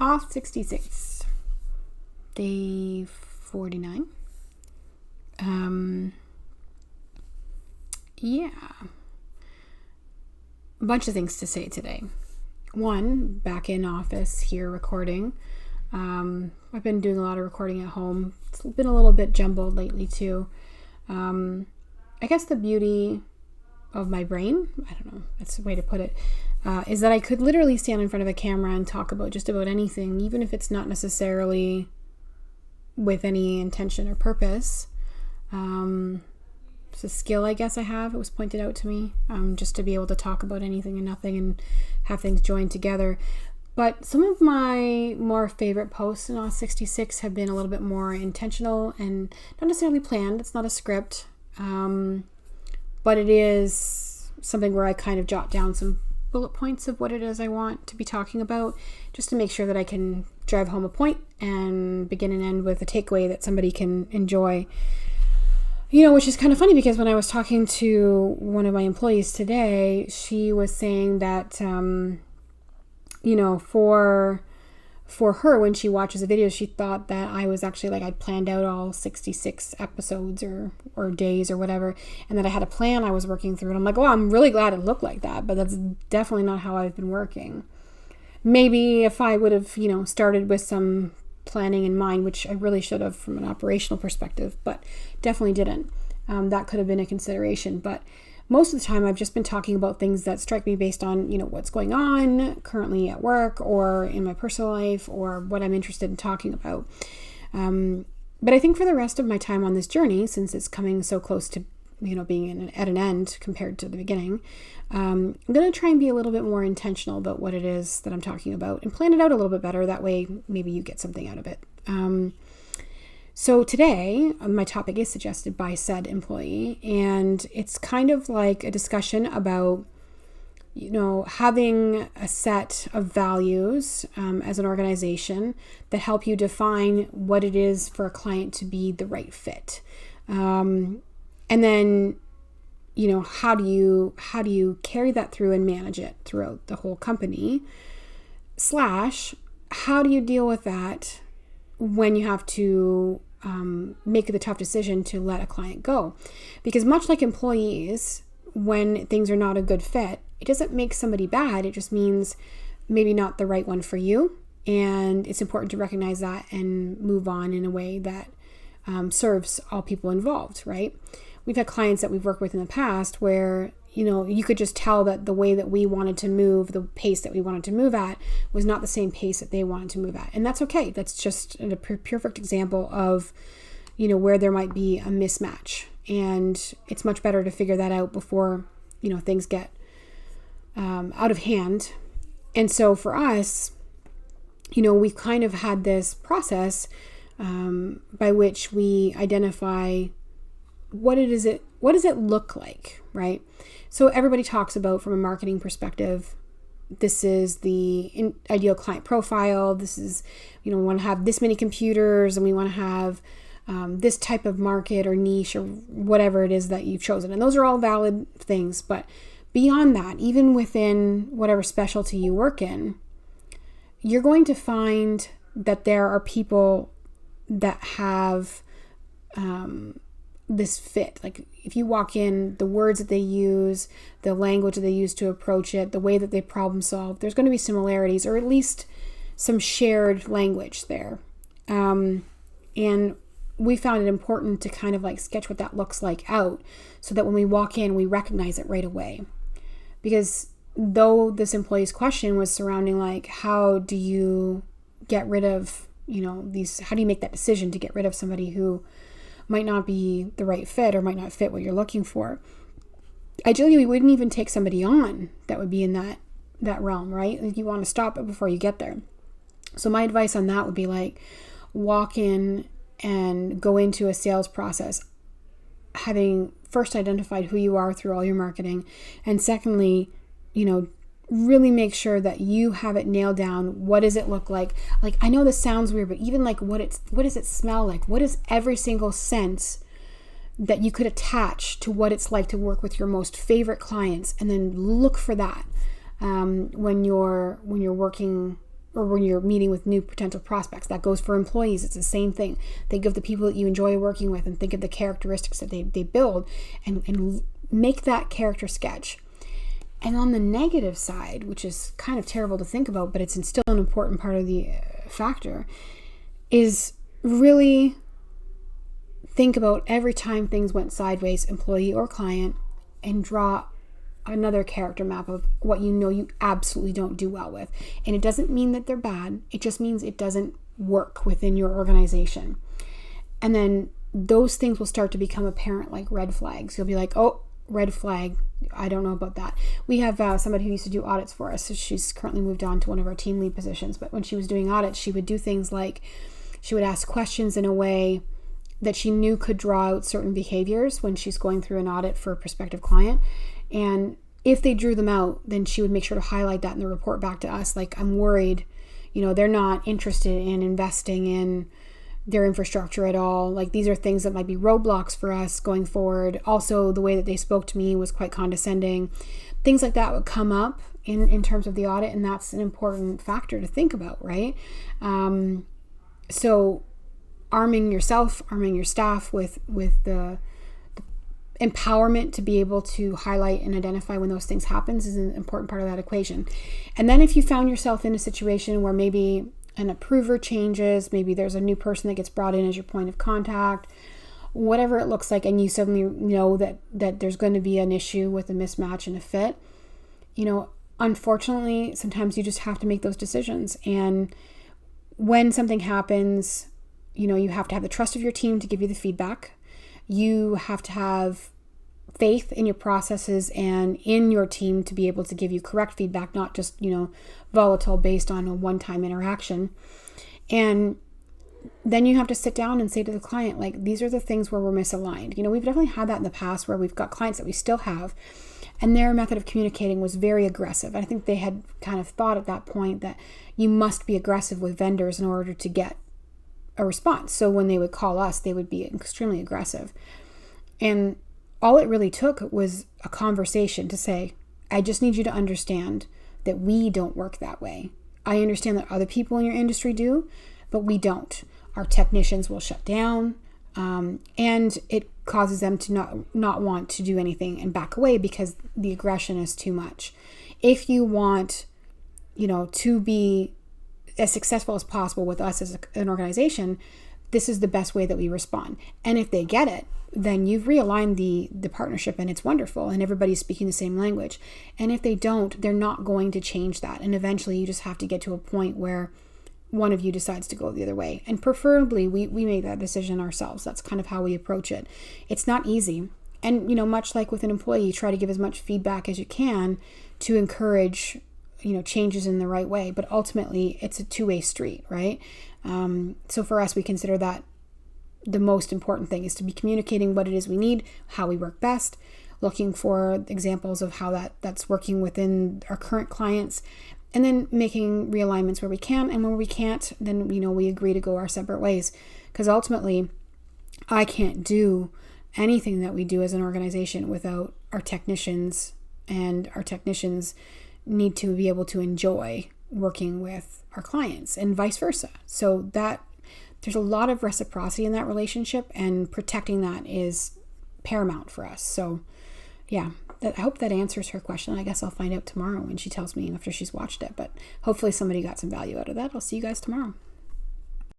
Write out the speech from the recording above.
Auth66, day 49. A bunch of things to say today. One, back in office here recording. I've been doing a lot of recording at home. It's been a little bit jumbled lately too. I guess the beauty of my brain, I don't know, that's the way to put it, is that I could literally stand in front of a camera and talk about just about anything, even if it's not necessarily with any intention or purpose. It's a skill I guess I have. It was pointed out to me, just to be able to talk about anything and nothing and have things joined together. But some of my more favorite posts in Auth66 have been a little bit more intentional and not necessarily planned. It's not a script, but it is something where I kind of jot down some bullet points of what it is I want to be talking about, just to make sure that I can drive home a point and begin and end with a takeaway that somebody can enjoy. Which is kind of funny because when I was talking to one of my employees today, she was saying that, for her, when she watches a video, she thought that I was actually I'd planned out all 66 episodes or days or whatever, and that I had a plan I was working through. And I'm like, oh, I'm really glad it looked like that, but that's definitely not how I've been working. Maybe if I would have, started with some planning in mind, which I really should have from an operational perspective, but definitely didn't. That could have been a consideration, but most of the time I've just been talking about things that strike me based on, what's going on currently at work or in my personal life or what I'm interested in talking about. But I think for the rest of my time on this journey, since it's coming so close to, being at an end compared to the beginning, I'm going to try and be a little bit more intentional about what it is that I'm talking about and plan it out a little bit better. That way, maybe you get something out of it. So today, my topic is suggested by said employee, and it's kind of like a discussion about, having a set of values as an organization that help you define what it is for a client to be the right fit. And then, how do you carry that through and manage it throughout the whole company? / how do you deal with that when you have to make the tough decision to let a client go? Because much like employees, when things are not a good fit, it doesn't make somebody bad. It just means maybe not the right one for you. And it's important to recognize that and move on in a way that serves all people involved, right? We've had clients that we've worked with in the past where, you could just tell that the way that we wanted to move, the pace that we wanted to move at was not the same pace that they wanted to move at. And that's okay. That's just a perfect example of, where there might be a mismatch. And it's much better to figure that out before, things get out of hand. And so for us, we've kind of had this process by which we identify what does it look like, right? So everybody talks about, from a marketing perspective, this is the ideal client profile. This is, we want to have this many computers, and we want to have this type of market or niche or whatever it is that you've chosen. And those are all valid things. But beyond that, even within whatever specialty you work in, you're going to find that there are people that have this fit. Like if you walk in, the words that they use, the language that they use to approach it, the way that they problem solve, there's going to be similarities, or at least some shared language there. And we found it important to kind of sketch what that looks like out, so that when we walk in, we recognize it right away. Because though this employee's question was surrounding how do you get rid of, how do you make that decision to get rid of somebody who might not be the right fit or might not fit what you're looking for. Ideally, we wouldn't even take somebody on that would be in that realm, right? You want to stop it before you get there. So my advice on that would be walk in and go into a sales process having first identified who you are through all your marketing, and secondly, really make sure that you have it nailed down. What does it look like? I know this sounds weird, but even what does it smell like? What is every single sense that you could attach to what it's like to work with your most favorite clients, and then look for that when you're working or when you're meeting with new potential prospects. That goes for employees. It's the same thing. Think of the people that you enjoy working with and think of the characteristics that they build and make that character sketch. And on the negative side, which is kind of terrible to think about, but it's still an important part of the factor, is really think about every time things went sideways, employee or client, and draw another character map of what you know you absolutely don't do well with. And it doesn't mean that they're bad. It just means it doesn't work within your organization. And then those things will start to become apparent like red flags. You'll be like, oh, red flag. I don't know about that. We have somebody who used to do audits for us. So she's currently moved on to one of our team lead positions. But when she was doing audits, she would do things like she would ask questions in a way that she knew could draw out certain behaviors when she's going through an audit for a prospective client. And if they drew them out, then she would make sure to highlight that in the report back to us. Like, I'm worried, they're not interested in investing in their infrastructure at all. Like, these are things that might be roadblocks for us going forward. Also, the way that they spoke to me was quite condescending. Things like that would come up in terms of the audit, and that's an important factor to think about, right? So arming yourself, arming your staff with the empowerment to be able to highlight and identify when those things happen is an important part of that equation. And then if you found yourself in a situation where maybe an approver changes, maybe there's a new person that gets brought in as your point of contact, whatever it looks like, and you suddenly know that there's going to be an issue with a mismatch and a fit, unfortunately, sometimes you just have to make those decisions. And when something happens, you have to have the trust of your team to give you the feedback. You have to have faith in your processes and in your team to be able to give you correct feedback, not just, volatile based on a one-time interaction. And then you have to sit down and say to the client, like, these are the things where we're misaligned. We've definitely had that in the past where we've got clients that we still have, and their method of communicating was very aggressive. I think they had kind of thought at that point that you must be aggressive with vendors in order to get a response. So when they would call us, they would be extremely aggressive. And all it really took was a conversation to say, I just need you to understand that we don't work that way. I understand that other people in your industry do, but we don't. Our technicians will shut down, and it causes them to not want to do anything and back away because the aggression is too much. If you want, to be as successful as possible with us as an organization, this is the best way that we respond. And if they get it, then you've realigned the partnership, and it's wonderful, and everybody's speaking the same language. And if they don't, they're not going to change that. And eventually you just have to get to a point where one of you decides to go the other way. And preferably we make that decision ourselves. That's kind of how we approach it. It's not easy. And, much like with an employee, you try to give as much feedback as you can to encourage, changes in the right way. But ultimately it's a two-way street, right? So for us, we consider that the most important thing is to be communicating what it is we need, how we work best, looking for examples of how that's working within our current clients, and then making realignments where we can, and when we can't, then we agree to go our separate ways. Because ultimately, I can't do anything that we do as an organization without our technicians, and our technicians need to be able to enjoy working with our clients and vice versa. So that there's a lot of reciprocity in that relationship, and protecting that is paramount for us. So yeah, I hope that answers her question. I guess I'll find out tomorrow when she tells me after she's watched it, but hopefully somebody got some value out of that. I'll see you guys tomorrow.